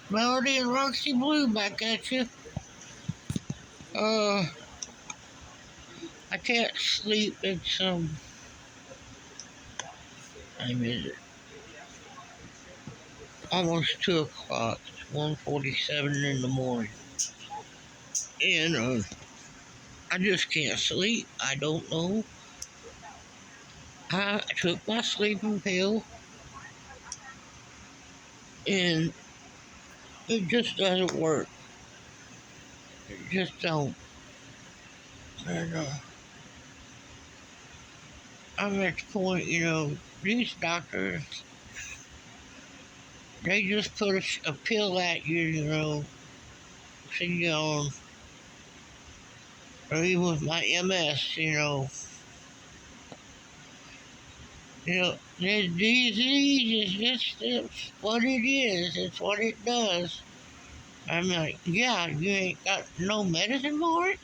Melody and Roxy Blue back at you. Uh, I can't sleep. It's time is it? Almost 2 o'clock. It's 1:47 in the morning, and I just can't sleep. I don't know. I took my sleeping pill, and it just doesn't work. It just don't. And I'm at the point, these doctors, they just put a pill at you, send you on, or even with my MS, the disease is just it's what it is. It's what it does. I'm like, yeah, you ain't got no medicine for it.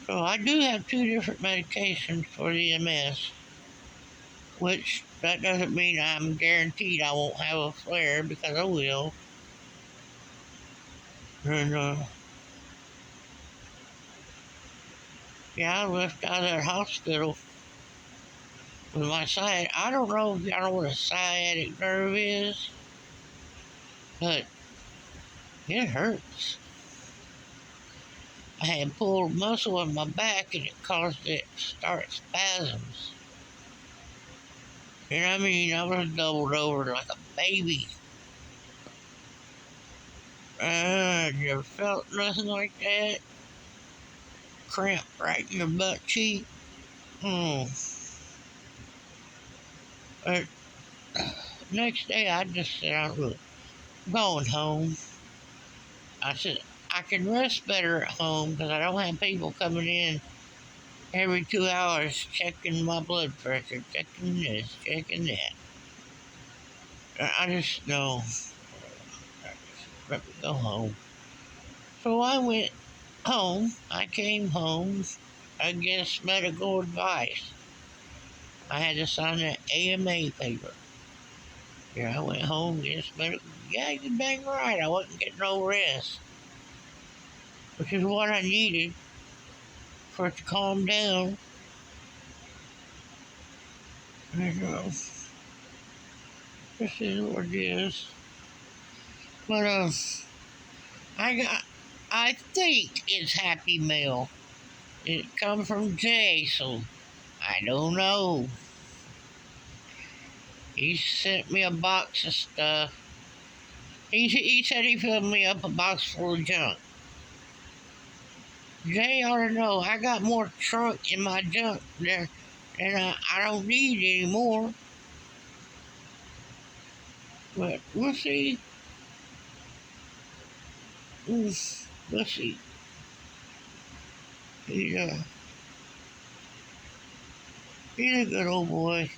So I do have 2 different medications for the MS, which that doesn't mean I'm guaranteed I won't have a flare because I will. And yeah, I left out of that hospital with my sciatic. I don't know if y'all know what a sciatic nerve is, but it hurts. I had pulled muscle in my back and it caused it to start spasms. And I mean, I was doubled over like a baby. I never felt nothing like that. Cramp right in your butt cheek. But next day, I just said, I'm going home. I said, I can rest better at home because I don't have people coming in every 2 hours checking my blood pressure, checking this, checking that. I just know. Let me go home. So I went home. I came home against medical advice. I had to sign an AMA paper. Yeah, I went home against medical. Yeah, you dang right. I wasn't getting no rest, which is what I needed for it to calm down. And this is what it is. But I got. I think it's Happy Mail. It comes from Jay, so I don't know. He sent me a box of stuff. He said he filled me up a box full of junk. Jay ought to know I got more trunk in my junk there than I don't need anymore. But we'll see. We'll see. He's a, he's a good old boy.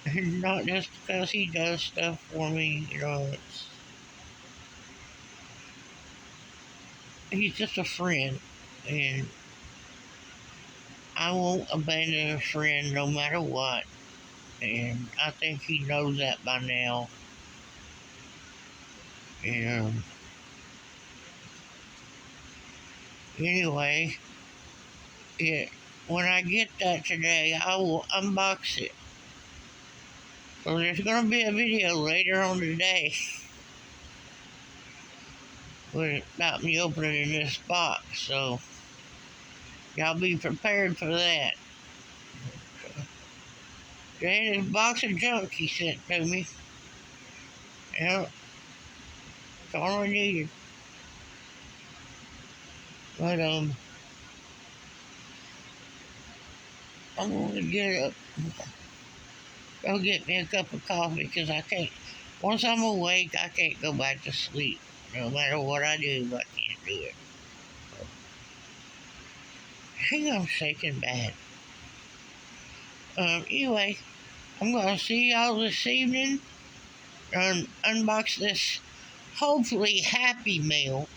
And not just because he does stuff for me, he's just a friend. And I won't abandon a friend no matter what. And I think he knows that by now. And anyway, when I get that today, I will unbox it. So there's going to be a video later on today about me opening this box. So y'all be prepared for that. There's this box of junk he sent to me. Yeah, that's all I needed. But I'm gonna get up, go get me a cup of coffee because I can't. Once I'm awake, I can't go back to sleep. No matter what I do, I can't do it. I think I'm shaking bad. Anyway, I'm gonna see y'all this evening and unbox this hopefully Happy Meal.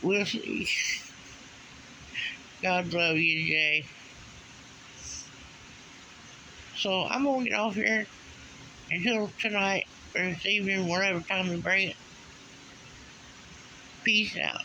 We'll see. God love you, Jay. So I'm gonna get off here. Until tonight or this evening, whatever time we bring it. Peace out.